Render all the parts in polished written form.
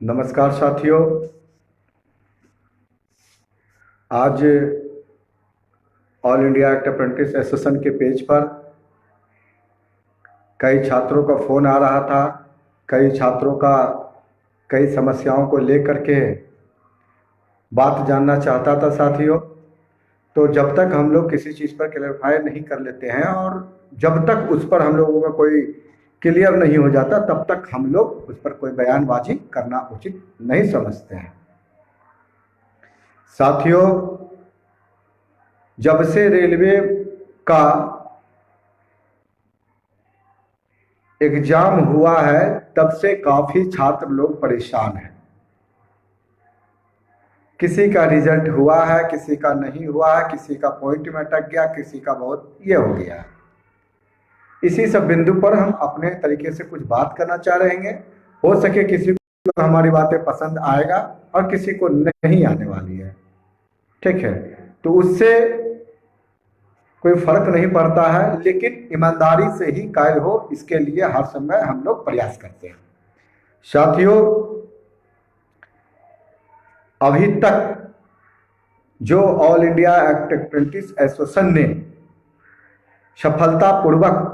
नमस्कार साथियों, आज all India act apprentice association के पेज पर कई छात्रों का फ़ोन आ रहा था। कई छात्रों का कई समस्याओं को लेकर के बात जानना चाहता था साथियों। तो जब तक हम लोग किसी चीज़ पर क्लैरिफाई नहीं कर लेते हैं और जब तक उस पर हम लोगों का कोई क्लियर नहीं हो जाता, तब तक हम लोग उस पर कोई बयानबाजी करना उचित नहीं समझते हैं। साथियों, जब से रेलवे का एग्जाम हुआ है तब से काफ़ी छात्र लोग परेशान हैं। किसी का रिजल्ट हुआ है, किसी का नहीं हुआ है, किसी का पॉइंट में अटक गया, किसी का बहुत ये हो गया। इसी सब बिंदु पर हम अपने तरीके से कुछ बात करना चाह रहे हैं। हो सके किसी को हमारी बातें पसंद आएगा और किसी को नहीं आने वाली है, ठीक है, तो उससे कोई फर्क नहीं पड़ता है, लेकिन ईमानदारी से ही कार्य हो इसके लिए हर समय हम लोग प्रयास करते हैं। साथियों, अभी तक जो all India act apprentice association ने सफलतापूर्वक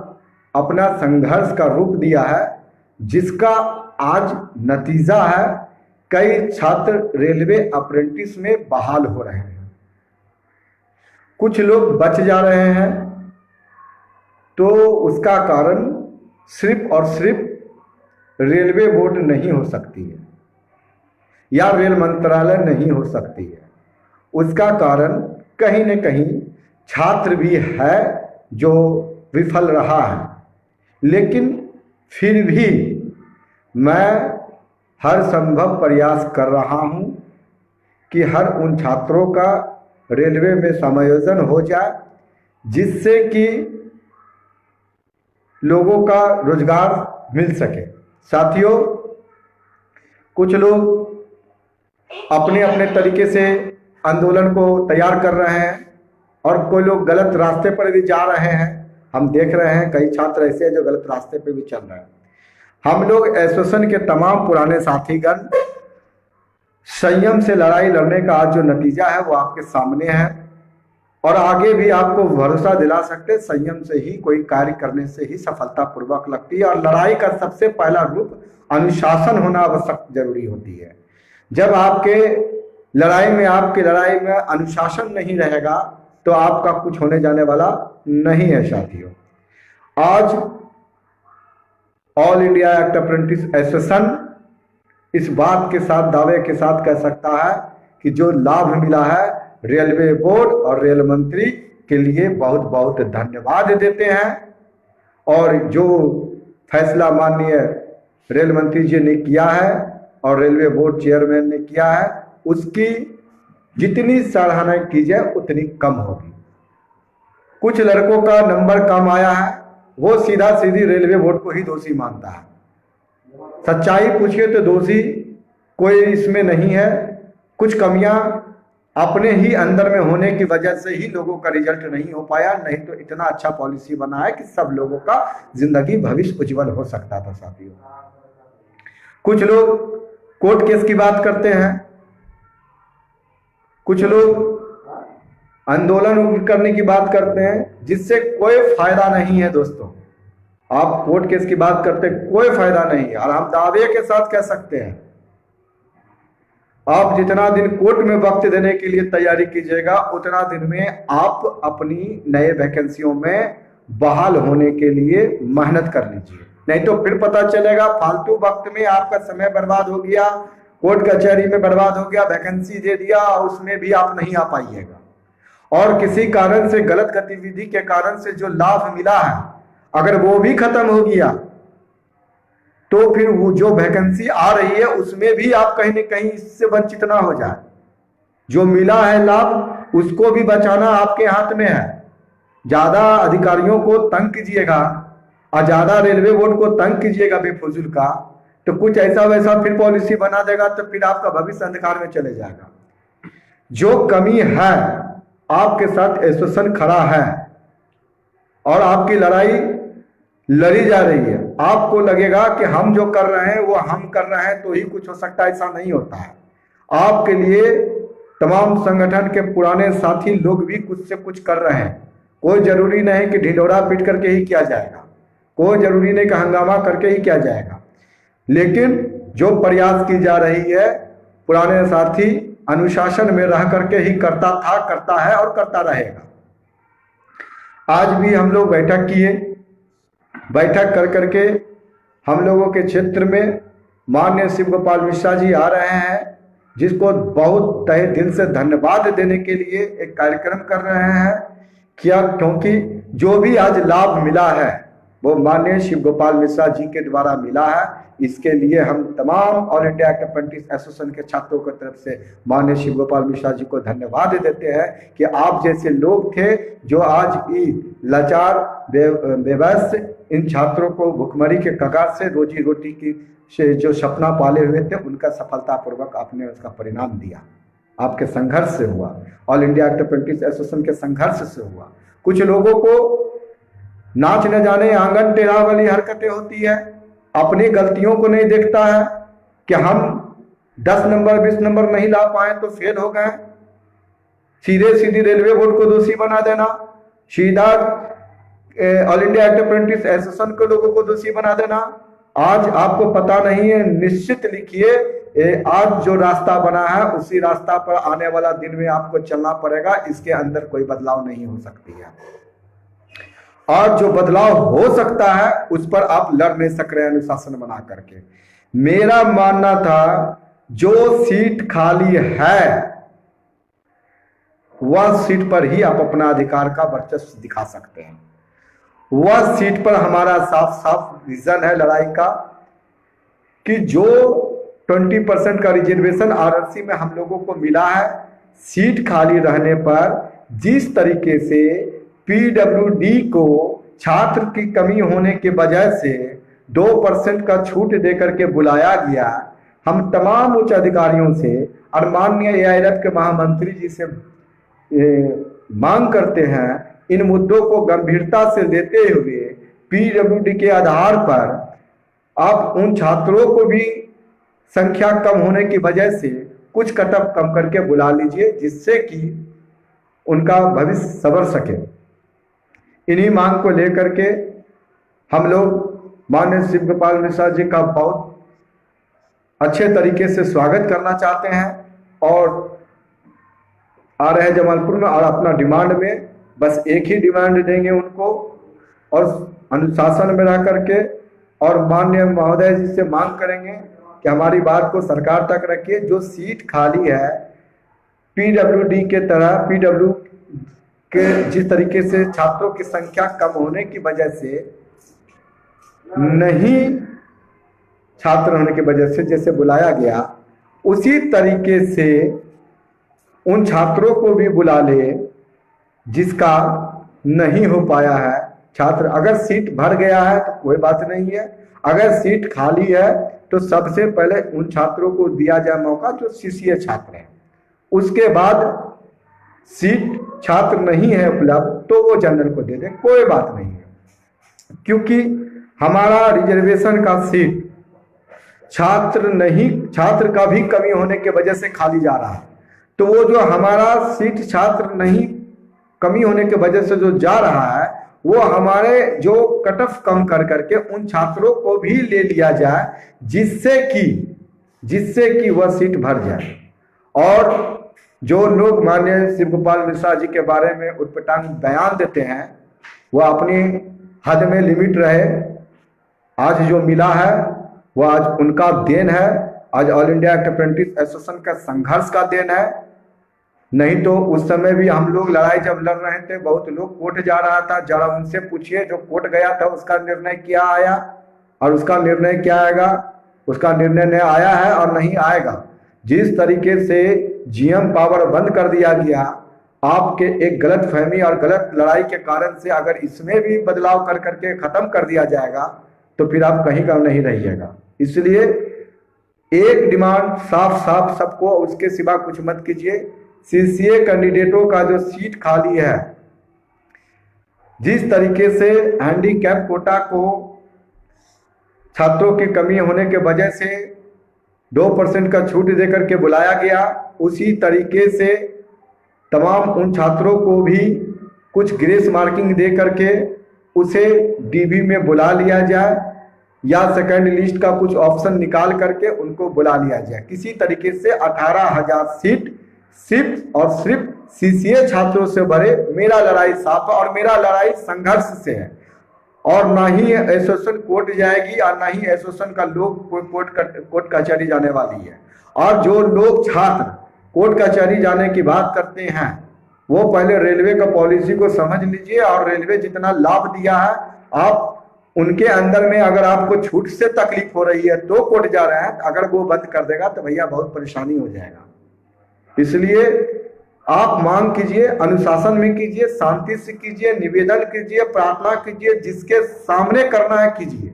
अपना संघर्ष का रूप दिया है, जिसका आज नतीजा है कई छात्र रेलवे अप्रेंटिस में बहाल हो रहे हैं। कुछ लोग बच जा रहे हैं, तो उसका कारण सिर्फ और सिर्फ रेलवे बोर्ड नहीं हो सकती है या रेल मंत्रालय नहीं हो सकती है। उसका कारण कहीं न कहीं छात्र भी है जो विफल रहा है। लेकिन फिर भी मैं हर संभव प्रयास कर रहा हूं कि हर उन छात्रों का रेलवे में समायोजन हो जाए, जिससे कि लोगों का रोजगार मिल सके। साथियों, कुछ लोग अपने अपने तरीके से आंदोलन को तैयार कर रहे हैं और कोई लोग गलत रास्ते पर भी जा रहे हैं। हम देख रहे हैं कई छात्र ऐसे हैं जो गलत रास्ते पे भी चल रहे हैं। हम लोग एसोसिएशन के तमाम पुराने साथीगण संयम से लड़ाई लड़ने का आज जो नतीजा है वो आपके सामने है, और आगे भी आपको भरोसा दिला सकते संयम से ही कोई कार्य करने से ही सफलता पूर्वक लगती है। और लड़ाई का सबसे पहला रूप अनुशासन होना आवश्यक जरूरी होती है। जब आपके लड़ाई में अनुशासन नहीं रहेगा तो आपका कुछ होने जाने वाला नहीं है। साथियों, आज all India act apprentice association इस बात के साथ दावे के साथ कह सकता है कि जो लाभ मिला है रेलवे बोर्ड और रेल मंत्री के लिए बहुत बहुत धन्यवाद देते हैं। और जो फैसला माननीय रेल मंत्री जी ने किया है और रेलवे बोर्ड चेयरमैन ने किया है, उसकी जितनी सराहना की जाए उतनी कम होगी। कुछ लड़कों का नंबर कम आया है, वो सीधा सीधी रेलवे बोर्ड को ही दोषी मानता है। सच्चाई पूछिए तो दोषी कोई इसमें नहीं है। कुछ कमियां अपने ही अंदर में होने की वजह से ही लोगों का रिजल्ट नहीं हो पाया, नहीं तो इतना अच्छा पॉलिसी बना है कि सब लोगों का जिंदगी भविष्य उज्जवल हो सकता था। साथियों, कुछ लोग कोर्ट केस की बात करते हैं, कुछ लोग आंदोलन करने की बात करते हैं, जिससे कोई फायदा नहीं है। दोस्तों, आप कोर्ट केस की बात करते कोई फायदा नहीं है। और हम दावे के साथ कह सकते हैं, आप जितना दिन कोर्ट में वक्त देने के लिए तैयारी कीजिएगा, उतना दिन में आप अपनी नए वैकेंसियों में बहाल होने के लिए मेहनत कर लीजिए। नहीं तो फिर पता चलेगा फालतू वक्त में आपका समय बर्बाद हो गया, कोर्ट कचहरी में बर्बाद हो गया, वैकेंसी दे दिया, उसमें भी आप नहीं आ पाइएगा। और किसी कारण से गलत गतिविधि के कारण से जो लाभ मिला है, अगर वो भी खत्म हो गया तो फिर वो जो वैकेंसी आ रही है उसमें भी आप कहीं न कहीं इससे वंचित ना हो जाए। जो मिला है लाभ उसको भी बचाना आपके हाथ में है। ज्यादा अधिकारियों को तंग कीजिएगा और ज्यादा रेलवे बोर्ड को तंग कीजिएगा बेफजूल का, तो कुछ ऐसा वैसा फिर पॉलिसी बना देगा तो फिर आपका भविष्य अंधकार में चले जाएगा। जो कमी है आपके साथ एसोसिएशन खड़ा है, और आपकी लड़ाई लड़ी जा रही है। आपको लगेगा कि हम जो कर रहे हैं वो हम कर रहे हैं तो ही कुछ हो सकता है, ऐसा नहीं होता है। आपके लिए तमाम संगठन के पुराने साथी लोग भी कुछ से कुछ कर रहे हैं। कोई जरूरी नहीं कि ढिंढोरा पीट करके ही किया जाएगा, कोई जरूरी नहीं कि हंगामा करके ही किया जाएगा, लेकिन जो प्रयास की जा रही है पुराने साथी अनुशासन में रह करके ही करता था, करता है और करता रहेगा। आज भी हम लोग बैठक किए, बैठक कर करके हम लोगों के क्षेत्र में माननीय शिव गोपाल मिश्रा जी आ रहे हैं, जिसको बहुत तहे दिल से धन्यवाद देने के लिए एक कार्यक्रम कर रहे हैं। क्या, क्योंकि जो भी आज लाभ मिला है वो माननीय शिव गोपाल मिश्रा जी के द्वारा मिला है। इसके लिए हम तमाम all India actor apprentice association के छात्रों की तरफ से माननीय शिव गोपाल मिश्रा जी को धन्यवाद देते हैं कि आप जैसे लोग थे जो आज भी लाचार बेबस इन छात्रों को भुखमरी के कगार से रोजी रोटी की से जो सपना पाले हुए थे उनका सफलतापूर्वक आपने उसका परिणाम दिया। आपके संघर्ष से हुआ, all India actor apprentice association के संघर्ष से हुआ। कुछ लोगों को नाच न जाने आंगन टेढ़ा वाली हरकतें होती है, अपनी गलतियों को नहीं देखता है कि हम 10 नंबर 20 नंबर नहीं ला पाए तो फेल हो गए, सीधे सीधी रेलवे बोर्ड को दोषी बना देना, सीधा all India actor apprentice association के लोगों को दोषी बना देना। आज आपको पता नहीं है, निश्चित लिखिए आज जो रास्ता बना है उसी रास्ता पर आने वाला दिन में आपको चलना पड़ेगा, इसके अंदर कोई बदलाव नहीं हो सकती है। और जो बदलाव हो सकता है उस पर आप लड़ नहीं सक रहे अनुशासन बना करके। मेरा मानना था जो सीट खाली है वह सीट पर ही आप अपना अधिकार का वर्चस्व दिखा सकते हैं। वह सीट पर हमारा साफ साफ विजन है लड़ाई का कि जो 20% का रिजर्वेशन आरआरसी में हम लोगों को मिला है, सीट खाली रहने पर जिस तरीके से पीडब्ल्यूडी को छात्र की कमी होने के वजह से 2% का छूट देकर के बुलाया गया, हम तमाम उच्च अधिकारियों से और माननीय एआईएफ के महामंत्री जी से मांग करते हैं इन मुद्दों को गंभीरता से लेते हुए पीडब्ल्यूडी के आधार पर आप उन छात्रों को भी संख्या कम होने की वजह से कुछ कटअप कम करके बुला लीजिए, जिससे कि उनका भविष्य संवर सके। इन्हीं मांग को लेकर के हम लोग माननीय शिव गोपाल मिश्रा जी का बहुत अच्छे तरीके से स्वागत करना चाहते हैं और आ रहे जमालपुर में और अपना डिमांड में बस एक ही डिमांड देंगे उनको और अनुशासन में रह करके और माननीय महोदय जी से मांग करेंगे कि हमारी बात को सरकार तक रखिए। जो सीट खाली है पीडब्ल्यूडी के तरह, पीडब्ल्यू के जिस तरीके से छात्रों की संख्या कम होने की वजह से नहीं, छात्र होने की वजह से जैसे बुलाया गया उसी तरीके से उन छात्रों को भी बुला ले जिसका नहीं हो पाया है। छात्र अगर सीट भर गया है तो कोई बात नहीं है, अगर सीट खाली है तो सबसे पहले उन छात्रों को दिया जाए मौका जो सीसीए छात्र हैं। उसके बाद सीट छात्र नहीं है उपलब्ध तो वो जनरल को दे दे, कोई बात नहीं है, क्योंकि हमारा रिजर्वेशन का सीट छात्र का भी कमी होने की वजह से खाली जा रहा है। तो वो जो हमारा सीट छात्र नहीं कमी होने की वजह से जो जा रहा है वो हमारे जो कट ऑफ कम कर करके उन छात्रों को भी ले लिया जाए जिससे कि वह सीट भर जाए। और जो लोग माननीय शिव गोपाल मिश्रा जी के बारे में उटपटांग बयान देते हैं वह अपनी हद में लिमिट रहे। आज जो मिला है वह आज उनका देन है, आज all India actor apprentice association का संघर्ष का देन है। नहीं तो उस समय भी हम लोग लड़ाई जब लड़ रहे थे बहुत लोग कोर्ट जा रहा था, जरा उनसे पूछिए जो कोर्ट गया था उसका निर्णय क्या आया और उसका निर्णय क्या आएगा। उसका निर्णय नहीं आया है और नहीं आएगा। जिस तरीके से जीएम पावर बंद कर दिया गया आपके एक गलत फहमी और गलत लड़ाई के कारण से, अगर इसमें भी बदलाव कर करके खत्म कर दिया जाएगा तो फिर आप कहीं का नहीं रहिएगा। इसलिए एक डिमांड साफ साफ सबको, उसके सिवा कुछ मत कीजिए। सीसीए कैंडिडेटों का जो सीट खाली है जिस तरीके से हैंडीकैप कोटा को छात्रों की कमी होने के वजह से 2% का छूट देकर के बुलाया गया, उसी तरीके से तमाम उन छात्रों को भी कुछ ग्रेस मार्किंग दे करके उसे डीबी में बुला लिया जाए, या सेकंड लिस्ट का कुछ ऑप्शन निकाल करके उनको बुला लिया जाए। किसी तरीके से 18,000 सीट सिर्फ और सिर्फ सीसीए छात्रों से भरे। मेरा लड़ाई साफ है और मेरा लड़ाई संघर्ष से है, और ना ही एसोसिएशन कोर्ट जाएगी और ना ही एसोसिएशन का लोग कोर्ट कचहरी जाने वाली है। और जो लोग छात्र कोर्ट कचहरी जाने की बात करते हैं वो पहले रेलवे का पॉलिसी को समझ लीजिए, और रेलवे जितना लाभ दिया है, आप उनके अंदर में अगर आपको छूट से तकलीफ हो रही है तो कोर्ट जा रहे हैं, अगर वो बंद कर देगा तो भैया बहुत परेशानी हो जाएगा। इसलिए आप मांग कीजिए, अनुशासन में कीजिए, शांति से कीजिए, निवेदन कीजिए, प्रार्थना कीजिए, जिसके सामने करना है कीजिए,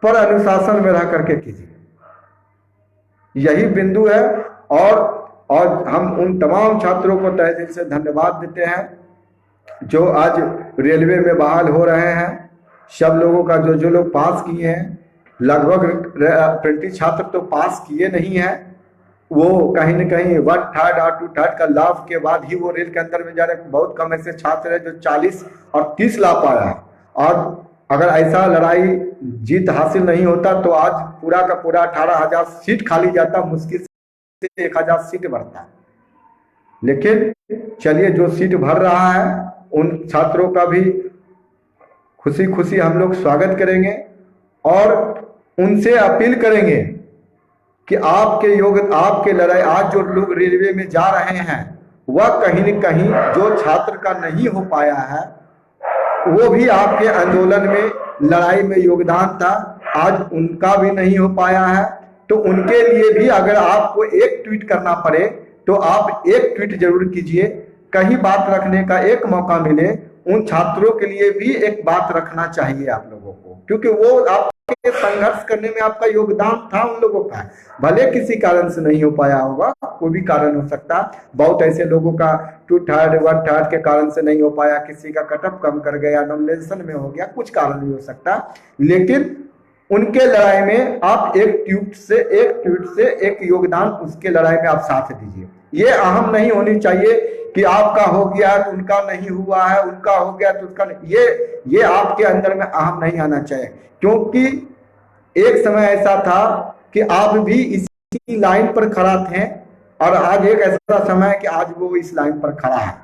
पर अनुशासन में रह करके कीजिए। यही बिंदु है। और हम उन तमाम छात्रों को तहे दिल से धन्यवाद देते हैं जो आज रेलवे में बहाल हो रहे हैं। सब लोगों का जो लोग पास किए हैं, लगभग 20 छात्र तो पास किए नहीं हैं, वो कहीं न कहीं 1/3 और 2/3 का लाभ के बाद ही वो रेल के अंदर में जा रहे हैं। बहुत कम ऐसे छात्र हैं जो 40 और 30 ला पाया है। और अगर ऐसा लड़ाई जीत हासिल नहीं होता तो आज पूरा का पूरा 18,000 सीट खाली जाता, मुश्किल से 1,000 सीट बढ़ता है। लेकिन चलिए, जो सीट भर रहा है उन छात्रों का भी खुशी खुशी हम लोग स्वागत करेंगे और उनसे अपील करेंगे कि आपके लड़ाई, आज जो लोग रेलवे में जा रहे हैं वह कहीं न कहीं जो छात्र का नहीं हो पाया है वो भी आपके आंदोलन में, लड़ाई में योगदान था, आज उनका भी नहीं हो पाया है। तो उनके लिए भी अगर आपको एक ट्वीट करना पड़े तो आप एक ट्वीट जरूर कीजिए, कहीं बात रखने का एक मौका मिले। उन छात्रों के लिए भी एक बात रखना चाहिए आप लोगों को, क्योंकि वो आपके संघर्ष करने में आपका योगदान था उन लोगों का। भले किसी कारण से नहीं हो पाया होगा, कोई भी कारण हो सकता, बहुत ऐसे लोगों का 2/3 1/3 के कारण से नहीं हो पाया, किसी का कटअप कम कर गया, नॉमिनेशन में हो गया, कुछ कारण भी हो सकता। लेकिन उनके लड़ाई में आप एक ट्वीट से एक योगदान उसके लड़ाई में आप साथ दीजिए। ये अहम नहीं होनी चाहिए कि आपका हो गया तो उनका नहीं हुआ है, उनका हो गया तो उसका नहीं। ये आपके अंदर में अहम नहीं आना चाहिए, क्योंकि एक समय ऐसा था कि आप भी इसी लाइन पर खड़ा थे और आज एक ऐसा समय है कि आज वो इस लाइन पर खड़ा है।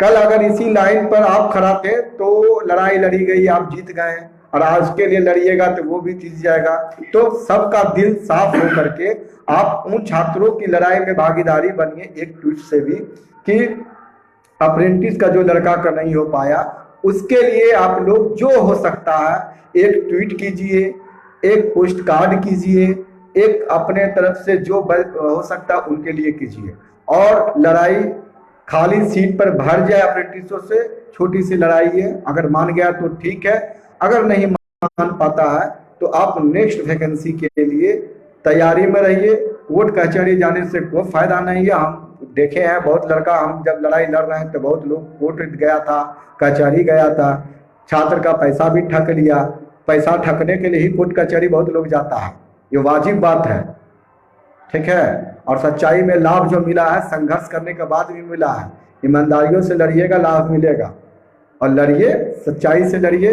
कल अगर इसी लाइन पर आप खड़ा थे तो लड़ाई लड़ी गई, आप जीत गए, और आज के लिए लड़िएगा तो वो भी जीत जाएगा। तो सबका दिल साफ हो करके आप उन छात्रों की लड़ाई में भागीदारी बनिए, एक ट्वीट से भी, कि अप्रेंटिस का जो लड़का का नहीं हो पाया उसके लिए आप लोग जो हो सकता है एक ट्वीट कीजिए, एक पोस्ट कार्ड कीजिए, एक अपने तरफ से जो हो सकता है उनके लिए कीजिए। और लड़ाई खाली सीट पर भर जाए अप्रेंटिसों से, छोटी सी लड़ाई है, अगर मान गया तो ठीक है, अगर नहीं मान पाता है तो आप नेक्स्ट वैकेंसी के लिए तैयारी में रहिए। कोर्ट कचहरी जाने से कोई फायदा नहीं है। हम देखे हैं बहुत लड़का, हम जब लड़ाई लड़ रहे हैं तो बहुत लोग कोर्ट गया था, कचहरी गया था, छात्र का पैसा भी ठग लिया। पैसा ठगने के लिए ही कोर्ट कचहरी बहुत लोग जाता है, ये वाजिब बात है, ठीक है। और सच्चाई में लाभ जो मिला है संघर्ष करने के बाद भी मिला है। ईमानदारियों से लड़िएगा, लाभ मिलेगा, और लड़िए, सच्चाई से लड़िए,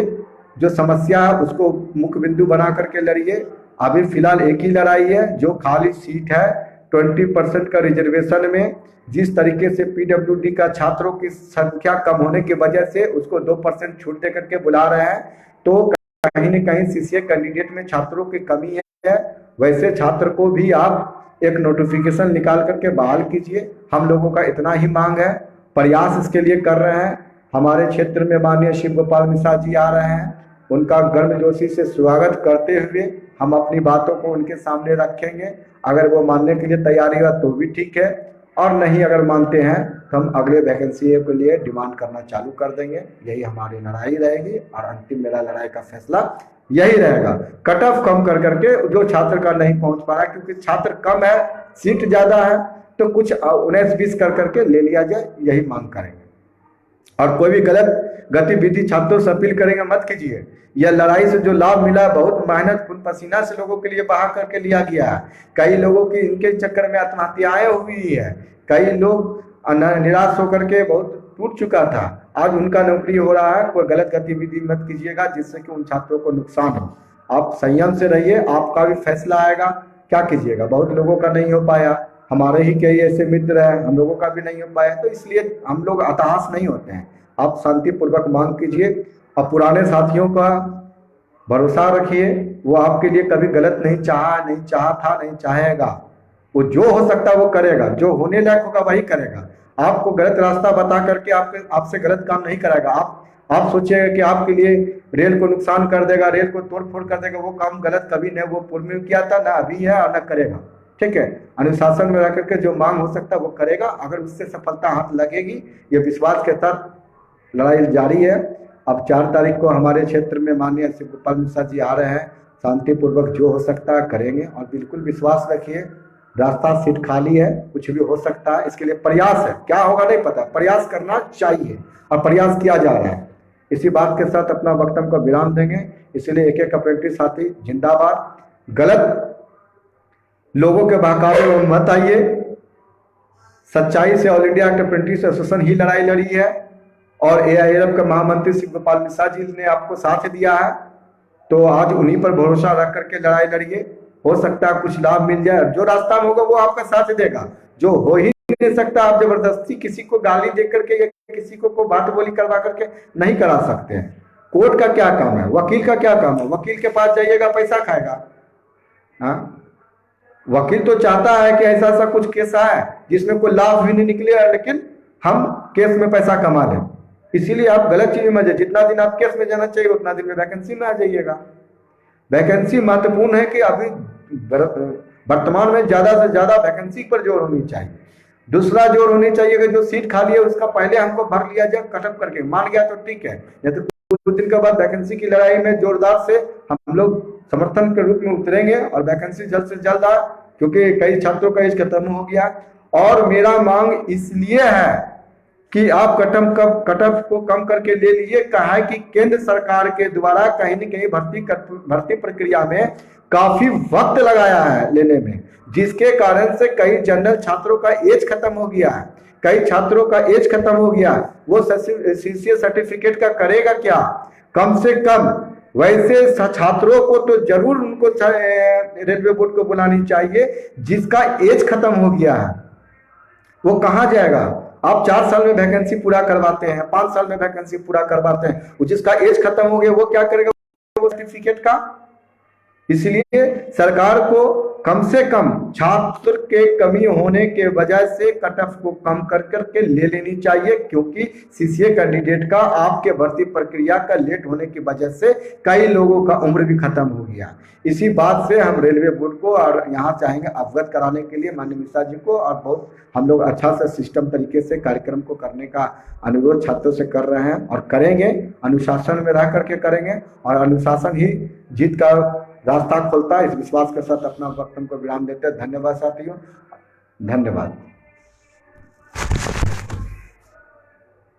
जो समस्या है उसको मुख्य बिंदु बना करके लड़िए। अभी फिलहाल एक ही लड़ाई है, जो खाली सीट है 20% का रिजर्वेशन में, जिस तरीके से पीडब्ल्यूडी का छात्रों की संख्या कम होने की वजह से उसको 2% छूट दे करके बुला रहे हैं, तो कहीं न कहीं सीसीए कैंडिडेट में छात्रों की कमी है। वैसे छात्र को भी आप एक नोटिफिकेशन निकाल करके बहाल कीजिए। हम लोगों का इतना ही मांग है, प्रयास इसके लिए कर रहे हैं। हमारे क्षेत्र में माननीय शिव गोपाल मिश्रा जी आ रहे हैं, उनका गर्मजोशी से स्वागत करते हुए हम अपनी बातों को उनके सामने रखेंगे। अगर वो मानने के लिए तैयारी हुआ तो भी ठीक है, और नहीं अगर मानते हैं तो हम अगले वैकेंसी के लिए डिमांड करना चालू कर देंगे। यही हमारी लड़ाई रहेगी और अंतिम मेरा लड़ाई का फैसला यही रहेगा। कट ऑफ कम कर करके जो छात्र का नहीं पहुंच पा रहा, क्योंकि छात्र कम है, सीट ज्यादा है, तो कुछ 19-20 कर करके ले लिया जाए, यही मांग करेंगे। और कोई भी गलत गतिविधि छात्रों से अपील करेंगे मत कीजिए। यह लड़ाई से जो लाभ मिला है बहुत मेहनत खून पसीना से लोगों के लिए बहा करके लिया गया है। कई लोगों की इनके चक्कर में आत्महत्याएं हुई है, कई लोग निराश होकर के बहुत टूट चुका था, आज उनका नौकरी हो रहा है। कोई गलत गतिविधि मत कीजिएगा जिससे कि उन छात्रों को नुकसान हो। आप संयम से रहिए, आपका भी फैसला आएगा। क्या कीजिएगा, बहुत लोगों का नहीं हो पाया, हमारे ही कई ऐसे मित्र हैं हम लोगों का भी नहीं हो पाया, तो इसलिए हम लोग हताश नहीं होते हैं। आप शांतिपूर्वक मांग कीजिए और पुराने साथियों का भरोसा रखिए, वो आपके लिए कभी गलत नहीं चाहा, नहीं चाहा था, नहीं चाहेगा। वो जो हो सकता है वो करेगा, जो होने लायक होगा वही करेगा। आपको गलत रास्ता बता करके आपसे गलत काम नहीं कराएगा। आप सोचिएगा कि आपके लिए रेल को नुकसान कर देगा, रेल को तोड़ फोड़ कर देगा, वो काम गलत कभी नहीं, वो पूर्व में किया था ना अभी है और ना करेगा। ठीक है, अनुशासन में रह करके जो मांग हो सकता है वो करेगा। अगर उससे सफलता हाथ लगेगी, ये विश्वास के साथ लड़ाई जारी है। अब 4 तारीख को हमारे क्षेत्र में माननीय शिव गोपाल मिश्रा जी आ रहे हैं, शांतिपूर्वक जो हो सकता है करेंगे। और बिल्कुल विश्वास रखिए, रास्ता सीट खाली है, कुछ भी हो सकता है, इसके लिए प्रयास है, क्या होगा नहीं पता, प्रयास करना चाहिए और प्रयास किया जा रहा है। इसी बात के साथ अपना वक्तव्य को विराम देंगे। इसलिए एक अप्रेंटिस साथी जिंदाबाद, गलत लोगों के बहकावे में मत आइए। सच्चाई से ऑल इंडिया अप्रेंटिस एसोसिएशन ही लड़ाई लड़ी है और AILF के महामंत्री शिव गोपाल मिश्रा जी ने आपको साथ दिया है, तो आज उन्हीं पर भरोसा रख करके लड़ाई लड़िए। हो सकता है कुछ लाभ मिल जाए, जो रास्ता में होगा वो आपका साथ देगा। जो हो ही नहीं सकता, आप जबरदस्ती किसी को गाली दे करके या किसी को बात बोली करवा करके नहीं करा सकते हैं। कोर्ट का क्या काम है, वकील का क्या काम है? वकील के पास जाइएगा पैसा खाएगा। हाँ, वकील तो चाहता है कि ऐसा ऐसा कुछ केस आए जिसमें कोई लाभ भी नहीं निकले, लेकिन हम केस में पैसा कमा लें। इसीलिए आप गलत चीज में जाइए। जितना दिन आप केस में जाना चाहिए उतना दिन में वैकेंसी में आ जाइएगा। वैकेंसी महत्वपूर्ण है कि अभी वर्तमान में ज्यादा से ज्यादा वैकेंसी पर जोर होनी चाहिए। दूसरा जोर होनी चाहिए कि जो सीट खाली है उसका पहले हमको भर लिया जाए, कटअप करके मान गया तो ठीक है, या तो कुछ दिन के बाद वैकेंसी की लड़ाई में जोरदार से हम लोग समर्थन के रूप में उतरेंगे और वैकेंसी जल्द से जल्द आए, क्योंकि कई छात्रों का एज खत्म हो गया। और मेरा मांग इसलिए है कि आप कटअप को कम करके ले लीजिए। कहा है कि केंद्र सरकार के द्वारा कहीं न कहीं भर्ती प्रक्रिया में काफी वक्त लगाया है लेने में, जिसके कारण से कई जनरल छात्रों का एज खत्म हो गया है, कई छात्रों का एज खत्म हो गया। वो CCA सर्टिफिकेट का करेगा क्या? कम से कम वैसे छात्रों को तो जरूर उनको रेलवे बोर्ड को बुलानी चाहिए जिसका एज खत्म हो गया है। वो कहाँ जाएगा? आप 4 साल में वैकेंसी पूरा करवाते हैं, 5 साल में वैकेंसी पूरा करवाते हैं, जिसका एज खत्म हो गया वो क्या करेगा वो सर्टिफिकेट का? इसलिए सरकार को कम से कम छात्र के कमी होने के वजह से कटऑफ को कम कर करके ले लेनी चाहिए, क्योंकि CCA कैंडिडेट का आपके भर्ती प्रक्रिया का लेट होने की वजह से कई लोगों का उम्र भी खत्म हो गया। इसी बात से हम रेलवे बोर्ड को और यहाँ चाहेंगे अवगत कराने के लिए माननीय मिश्रा जी को, और बहुत हम लोग अच्छा सा सिस्टम तरीके से कार्यक्रम को करने का अनुरोध छात्रों से कर रहे हैं और करेंगे। अनुशासन में रह करके करेंगे और अनुशासन ही जीत का रास्ता खोलता है। इस विश्वास के साथ अपना वक्तव्य को विराम देते हैं। धन्यवाद साथियों, धन्यवाद।